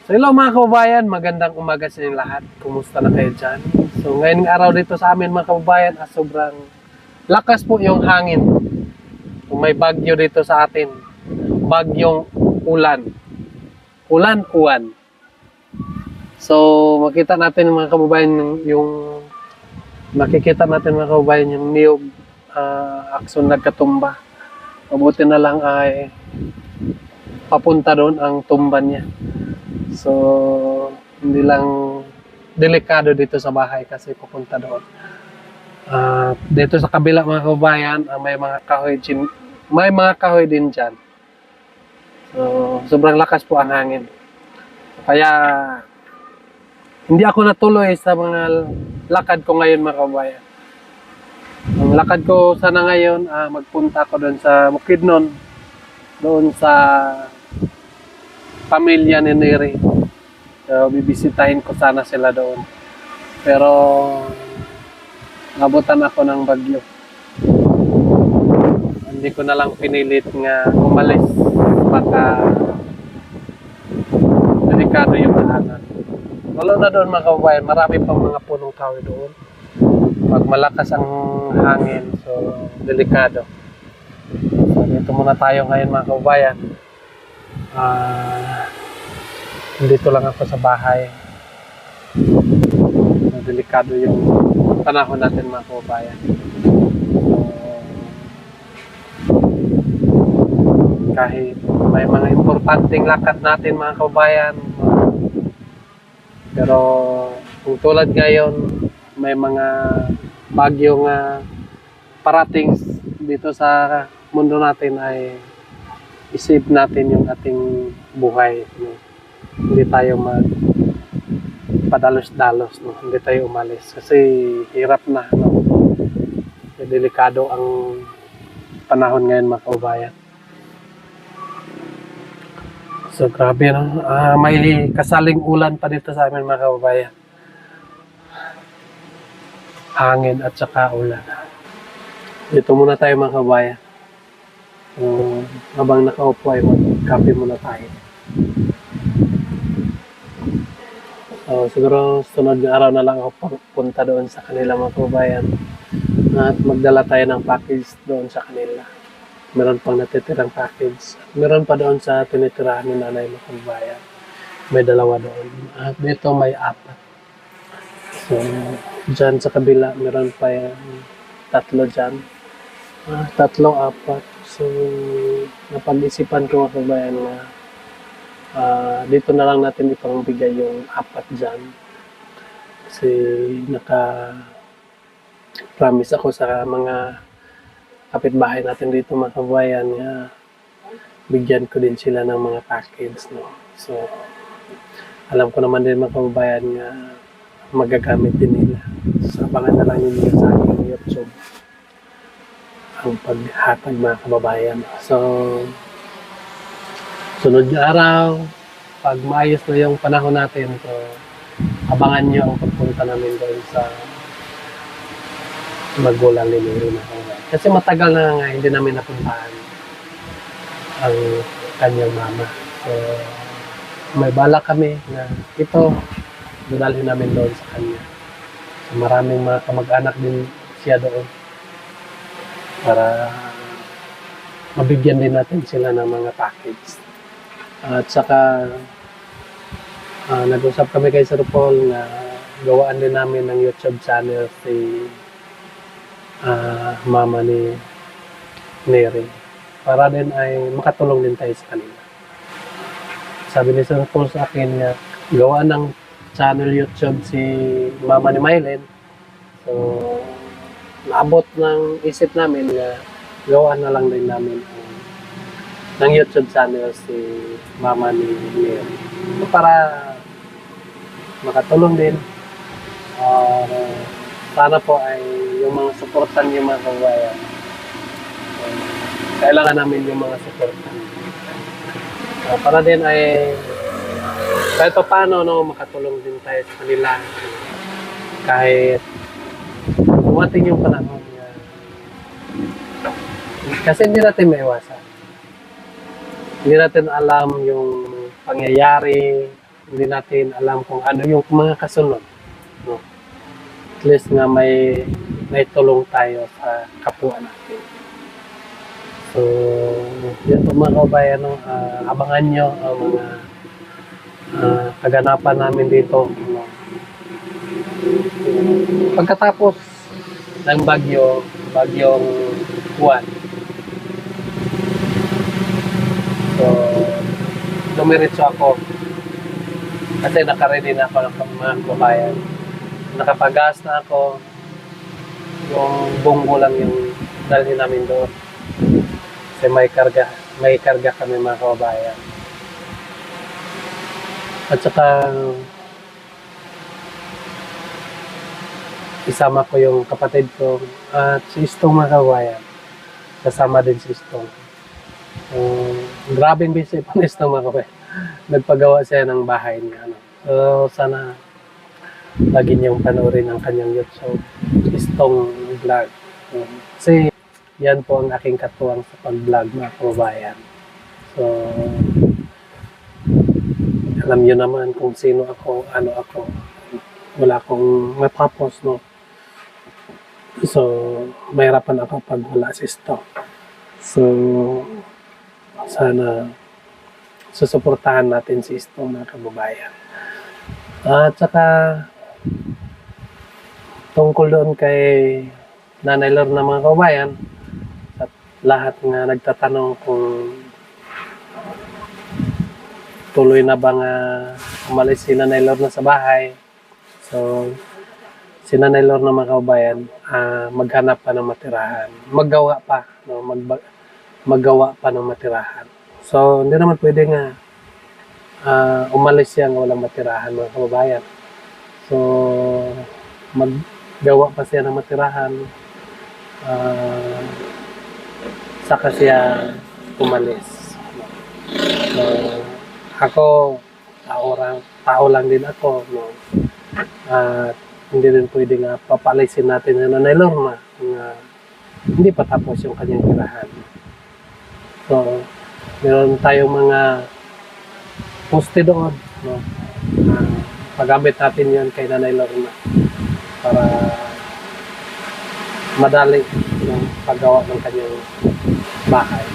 So hello mga kababayan, magandang umaga sa inyo lahat. Kumusta na kayo dyan? So ngayong araw dito sa amin mga kababayan, sobrang lakas po yung hangin. May bagyo dito sa atin. Bagyong ulan. Ulan-uwan. So makita natin mga kababayan makikita natin mga kababayan yung niyog aksyon nagkatumba. Mabuti na lang ay papunta doon ang tumba niya. So, hindi lang delikado dito sa bahay kasi pupunta doon. Dito sa kabila mga kababayan, may mga kahoy din dyan. So, sobrang lakas po ang hangin. Kaya, hindi ako natuloy sa mga lakad ko ngayon mga kababayan. Ang lakad ko sana ngayon, magpunta ako doon sa Bukidnon, doon sa pamilya ni Neri. So, bibisitahin ko sana sila doon. Pero, nabutan ako ng bagyo. Hindi ko na lang pinilit nga umalis. Baka delikado yung daanan. Lalo na doon mga kababayan, marami pang mga punong kahoy doon. Pag malakas ang hangin, so delikado. So, dito muna tayo ngayon mga kababayan. Dito lang ako sa bahay. Delikado yung panahon natin mga kababayan. Kahit may mga importanteng lakad natin mga kababayan, pero kung tulad ngayon, may mga bagyong parating dito sa mundo natin, ay isip natin yung ating buhay. No? Hindi tayo magpadalos-dalos, no? Hindi tayo umalis kasi hirap na, no? Delikado ang panahon ngayon mga kababayan. So grabe, no? May kasaling ulan pa dito sa amin mga kababayan. Hangin at saka ulan. Dito muna tayo mga kababayan. Habang nakaupo ay mag-kape muna tayo. So, siguro sunod na araw na lang ako punta doon sa kanila mga kababayan at magdala tayo ng package doon sa kanila. Meron pang natitirang package. Meron pa doon sa tinitirahan ni nanay mga kababayan. May dalawa doon. At dito may 4. So, dyan sa kabila meron pa yung 3 dyan. 3, 4. So, napag-isipan ko mga kababayan na dito na lang natin ipangbigay yung 4 dyan. Kasi naka-promise ako sa mga kapitbahay natin dito mga kababayan na bigyan ko din sila ng mga package. No? So, alam ko naman din mga kababayan na magagamit din nila. So, abangan na lang yun sa aking YouTube ang paghatag mga kababayan. So, sunod na araw, pag maayos na yung panahon natin, so abangan nyo ang pagpunta namin doon sa magulang ni Neri na kababayan. Kasi matagal na nga hindi namin napuntahan ang kanyang mama. So, may balak kami na ito, dadalhin namin doon sa kanya. So, maraming mga kamag-anak din siya doon para mabigyan din natin sila ng mga package. At saka nag-usap kami kay Sir Paul na gawaan din namin ng YouTube channel si mama ni Neri para din ay makatulong din tayo sa kanila. Sabi ni Sir Paul sa akin na gawaan ng channel YouTube si mama ni Mylene. So, naabot ng isip namin na gawaan na lang din namin ng YouTube channel si mama ni Neri. So, para makatulong din. Sana po ay yung mga suportan niyo mga kababayan. Kailangan namin yung mga suportan. Para din ay kahit paano makatulong din tayo sa kanila. Kahit dumating yung panahon niya. Kasi hindi natin maiwasan. Hindi natin alam yung pangyayari hindi natin alam kung ano yung mga kasunod. No? At least nga may tulong tayo sa kapwa natin. So, yun po mga kabayan, no? Abangan nyo ang mga kaganapan namin dito. No? Pagkatapos ng bagyong Juan, so, dumiretso ako kasi nakaready na ako ng mga kabayan. Nakapagas na ako, yung bunggo lang yung dalhin namin doon. Kasi may karga kami mga kabayan. At saka isama ko yung kapatid ko at si Istong mga kabayan. Kasama din si Istong. Grabing busy pa ni Istong mga kabayan. Nagpagawa siya ng bahay niya. Ano. So sana lagi niyong panoorin ang kanyang YouTube, Istong Vlog. Kasi yan po ang aking katuwang sa pag-vlog mga kabayan. So alam niyo naman kung sino ako, ano ako. Wala akong matapos, no? So, mahirapan ako pag wala si Istong. So, sana susuportahan natin si Istong mga kababayan. At saka, tungkol doon kay Nanay Lorna mga kababayan, at lahat nga nagtatanong kung tuloy na bang umalis si Nanay Lorna sa bahay. So, si Nanay Lorna mga kababayan, maghanap pa ng matirahan. Maggawa pa, no? Maggawa pa ng matirahan. So, hindi naman pwede nga umalis siya ng walang matirahan mga kababayan. So, maggawa pa siya ng matirahan. Saka siya umalis. So, ako, tao lang din ako, no? At hindi rin pwede nga papalisin natin na Nanay Lorna na hindi pa tapos yung kanyang tirahan. So, meron tayong mga poste doon, no? Pagamit natin yan kay Nanay Lorna para madali yung paggawa ng kanyang bahay.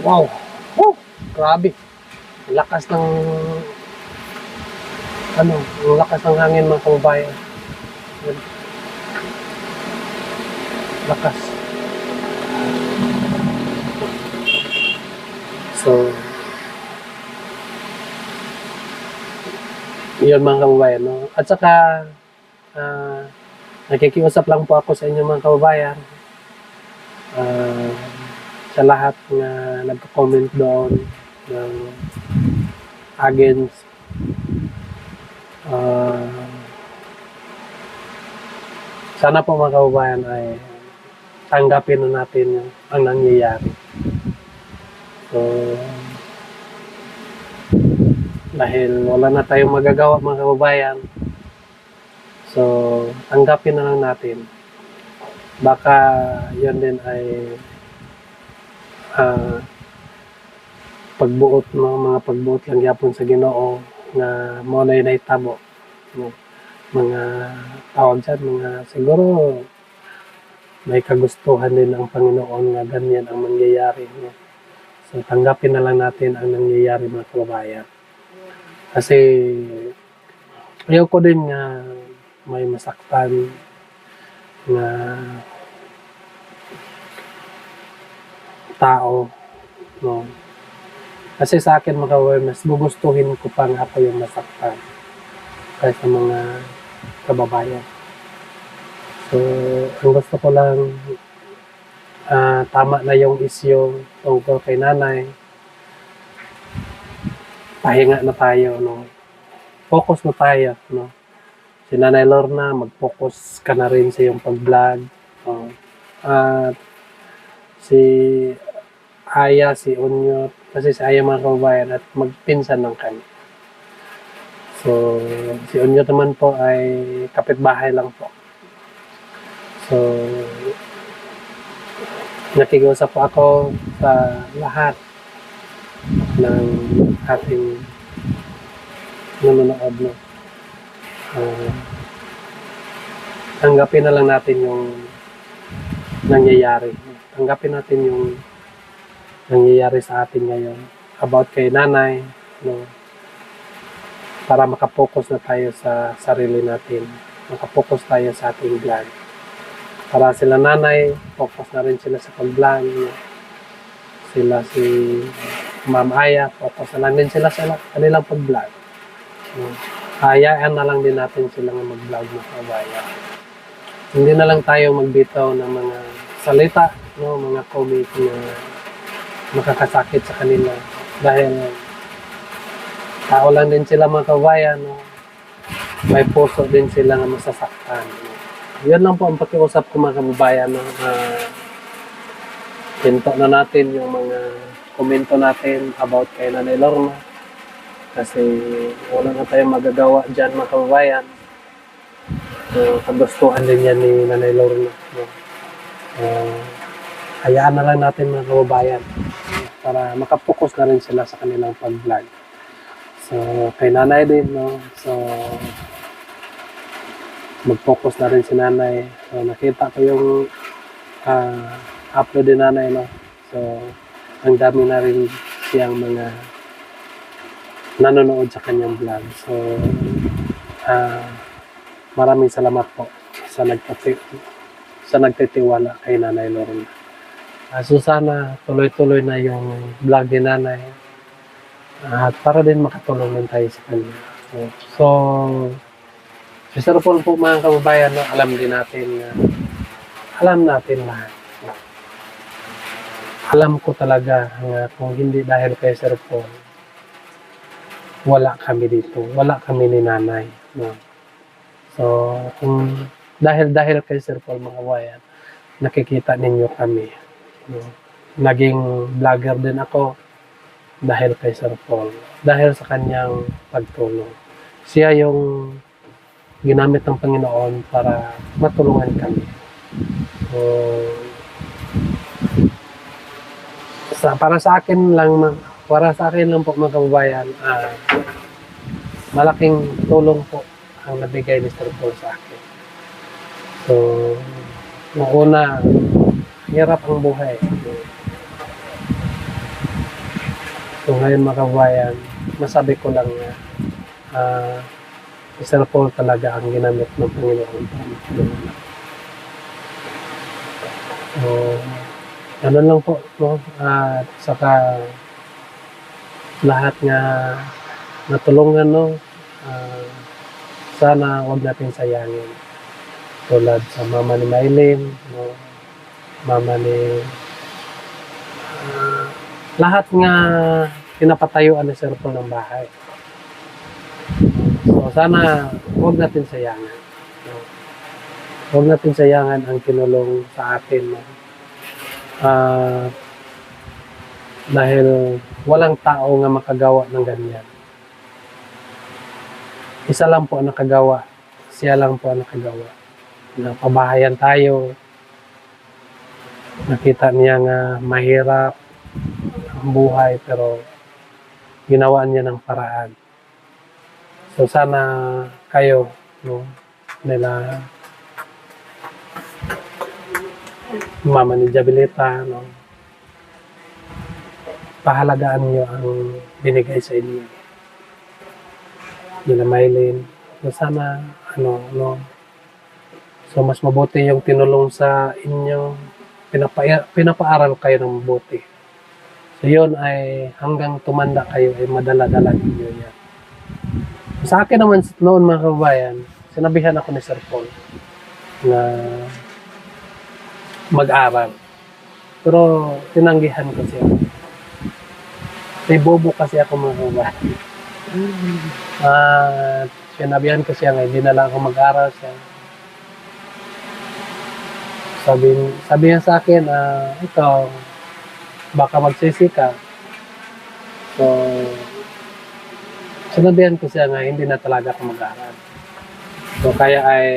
Wow! Oh, grabe! Lakas ng lakas ng hangin mga kababayan. Lakas. So, yun mga kababayan, no? At saka, nakikiusap lang po ako sa inyo mga kababayan. Sa lahat na nagko-comment doon ng against sana po mga kababayan ay tanggapin na natin ang nangyayari. So, dahil wala na tayong magagawa mga kababayan, so tanggapin na lang natin. Baka yan din ay pagbuot, mga pagbuot lang yapon sa Ginoo na mo na itabo, no? Mga tawag dyan, mga siguro may kagustuhan din ang Panginoon nga ganyan ang mangyayari, no? So tanggapin na lang natin ang nangyayari mga kababayan. Kasi ayaw ko din nga may masaktan na tao, no? Kasi sa akin mga kababayan, mas gugustuhin ko pang ako yung masaktan kaysa mga kababayan. So, ang gusto ko lang, tama na yung isyu tungkol kay nanay. Pahinga na tayo, no? Focus na tayo, no? Si Nanay Lorna, mag-focus ka na rin sa iyong pag-vlog. No? At si Aya, si Onyot, kasi si Aya mga kababayan at magpinsan ng kanya. So, si Onyot naman po ay kapitbahay lang po. So, nakikiusap po ako sa lahat ng ating nanonood, no? Ah, tanggapin na lang natin yung nangyayari. Tanggapin natin yung nangyayari sa atin ngayon about kay nanay, no? Para makapokus na tayo sa sarili natin. Makapokus tayo sa ating vlog. Para sila nanay, focus na rin sila sa pag-vlog, no? Sila si Ma'am Aya, focus na lang din sila sa kanilang pag-vlog. No? Hayaan na lang din natin sila nga mag-vlog na kabaya. Hindi na lang tayo magbitaw ng mga salita, no? Mga comment na makakasakit sa kanila. Dahil tao lang din sila mga kabayan, no? May puso din sila na masasaktan. No? Yan lang po ang pakiusap ko mga kababayan. No? Hinto na natin yung mga komento natin about kay Nanay Lorna. Kasi wala na tayong magagawa dyan mga kababayan. Kagustuhan din yan ni Nanay Lorna. No? Hayaan na lang natin mga kababayan para makapokus na rin sila sa kanilang pag-vlog. So, kay nanay din, no? So, mag-focus na rin si nanay. So, nakita ko yung upload din nanay, no? So, ang dami na rin siyang mga nanonood sa kanyang vlog. So, maraming salamat po sa nagtitiwala kay Nanay Lorna. So, sana tuloy-tuloy na yung vlog ni nanay. At para din makatulong din tayo sa kanya. So, si Sir Paul po mga kababayan, no, alam natin lahat. Alam ko talaga nga kung hindi dahil kay Sir Paul, wala kami dito. Wala kami ni nanay. No? So, kung dahil kay Sir Paul mga kababayan, nakikita ninyo kami. No? Naging vlogger din ako dahil kay Sir Paul, dahil sa kanyang pagtulong. Siya yung ginamit ng Panginoon para matulungan kami. So, para sa akin lang po mga kababayan, malaking tulong po ang nabigay ni Sir Paul sa akin. So, noong una, hirap ang buhay. So ngayon mga kababayan, masabi ko lang na si Sir Paul talaga ang ginamit ng Panginoon. So, ganun lang po. No? At saka lahat nga natulungan, no? Sana huwag natin sayangin. Tulad sa mama ni Maylin, no? Mama ni lahat nga pinapatayuan ni Sir Paul ng bahay. So sana huwag natin sayangan. No? Huwag natin sayangan ang kinulong sa atin. No? Dahil walang tao nga makagawa ng ganyan. Isa lang po ang nakagawa. Siya lang po ang nakagawa. Napabahayan tayo. Nakita niya nga mahirap ang buhay pero ginawa niya ng paraan. So sana kayo, no, nila mama ni Jabilita, no, pahalagaan niyo ang binigay sa inyo. Nila Maylin. So sana no, so mas mabuti yung tinulong sa inyo, pinapaaral kayo ng mabuti. So yun ay hanggang tumanda kayo ay madala-dala ninyo yan. Sa akin naman noon mga kababayan, sinabihan ako ni Sir Paul na mag-aral. Pero tinanggihan ko siya. May bobo kasi ako mga kababayan. Sinabihan ko siya nga, hindi na lang ako mag-aral siya. Sabi niya sa akin, ito, baka magsisi ka. So, sinabihan ko siya nga, hindi na talaga ako mag-aral. So, kaya ay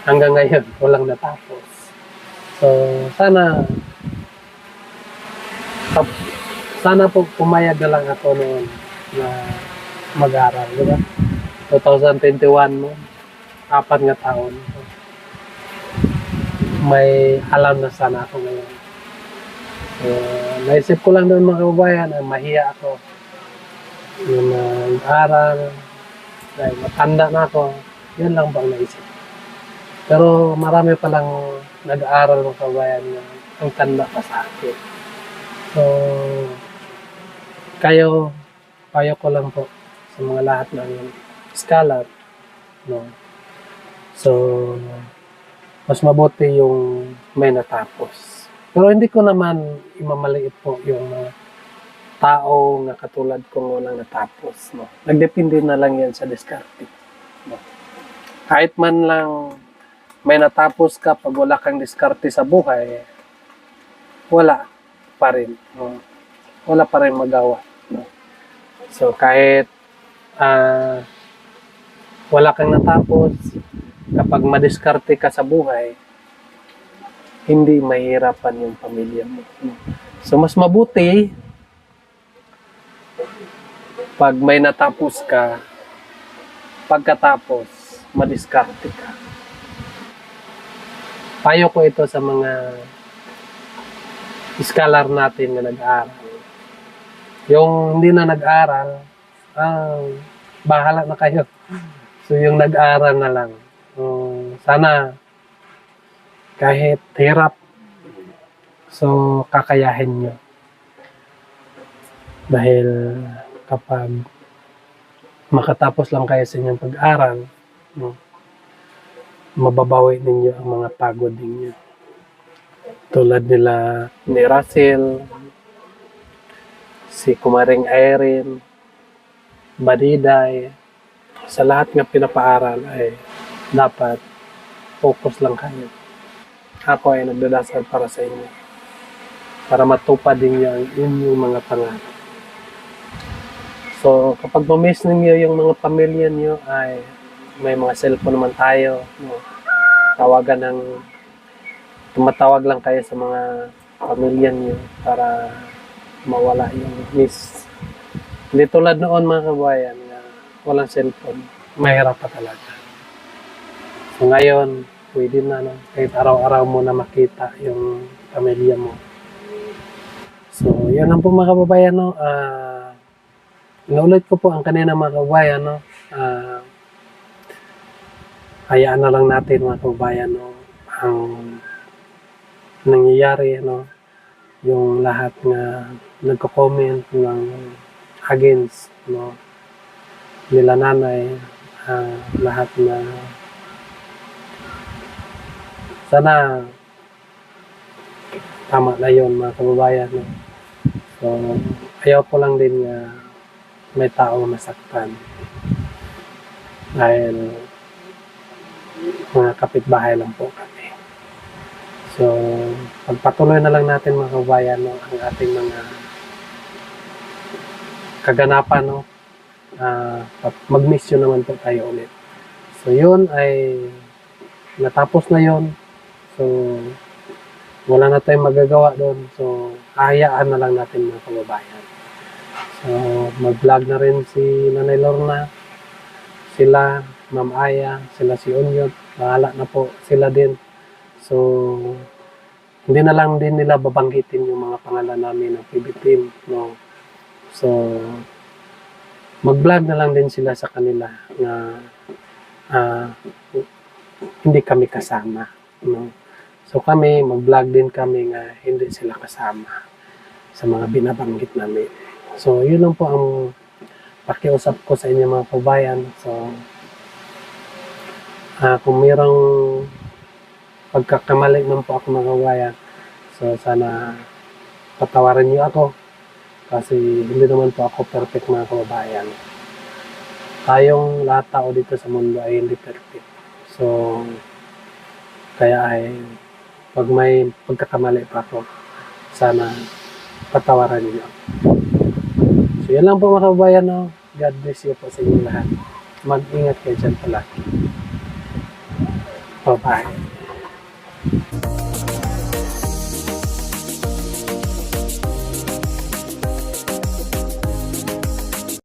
hanggang ngayon, walang natapos. So, sana po pumayag na lang ako noon na mag-aral, di ba? 2021 mo, 4 nga taon. May alam na sana ako ngayon. Naisip ko lang doon mga kababayan, mahiya ako. Yung nag-aral, dahil matanda na ako, yun lang bang naisip. Pero marami palang nag-aaral mga kababayan na ang tanda pa sa akin. So, payo ko lang po sa mga lahat ng scholar, no? So, mas mabuti yung may natapos. Pero hindi ko naman imamaliit po yung mga tao na katulad kong walang natapos, no? Nagdepende na lang yan sa diskarte, no? Kahit man lang may natapos ka, pag wala kang diskarte sa buhay, wala pa rin, no? Wala pa rin magawa, no? So kahit wala kang natapos, kapag madiskarte ka sa buhay, hindi mahirapan yung pamilya mo, no? So mas mabuti pag may natapos ka, pagkatapos madiskarte ka. Payo ko ito sa mga scholar natin na nag-aaral. Yung hindi na nag-aaral, bahala na kayo. So yung nag-aaral na lang, sana kahit hirap, so kakayahin nyo. Dahil kapag makatapos lang kayo sa inyong pag-aaral, no, mababawi ninyo ang mga pagod ninyo. Tulad nila ni Russell, si Kumaring Irene, Badiday, sa lahat ng pinapaaral ay dapat focus lang kayo. Ako ay nagdadasal para sa inyo, para matupad ninyo ang inyong mga pangarap. So, kapag ma-miss ninyo yung mga pamilya niyo, ay may mga cellphone naman tayo, no? Tumatawag lang kayo sa mga pamilya niyo para mawala yung miss. Hindi tulad noon mga kabayan na walang cellphone, mahirap pa talaga. So ngayon, pwede na, no? Kahit araw-araw mo na makita yung pamilya mo. So, yan lang po mga kababayan, no? Inulit ko po ang kanina mga kababayan, no? Hayaan na lang natin mga kababayan, no? Ang nangyayari, no? Yung lahat na nagko-comment ng against, no? Nila nanay, lahat na sana tama na yun mga kababayan, no? So, ayaw ko lang din nga may taong masaktan dahil mga kapitbahay lang po kami. So, pagpatuloy na lang natin mga kababayan, no, ang ating mga kaganapan, no? Mag-miss yun naman po tayo ulit. So, yun ay natapos na yun. So, wala na tayong magagawa doon. So, hayaan na lang natin mga kababayan. So, mag-vlog na rin si Nanay Lorna, sila, Ma'am Aya, sila si Onyot, bahala na po sila din. So, hindi na lang din nila babanggitin yung mga pangalan namin ng PB team, no? So, mag-vlog na lang din sila sa kanila na hindi kami kasama, no? So, kami, mag-vlog din kami nga hindi sila kasama sa mga binabanggit namin. So, yun lang po ang pakiusap ko sa inyo mga kabayan. So, kung mayroong pagkakamali man po ako mga kabayan, so sana patawarin niyo ako kasi hindi naman po ako perfect mga kababayan. Tayong lahat tao dito sa mundo ay hindi perfect. So, kaya ay pag may pagkakamali pa ako, sana patawaran niyo. So, yan lang po mga kababayan, no? God bless you po sa inyo lahat. Mag-ingat kayo dyan palagi. Bye-bye.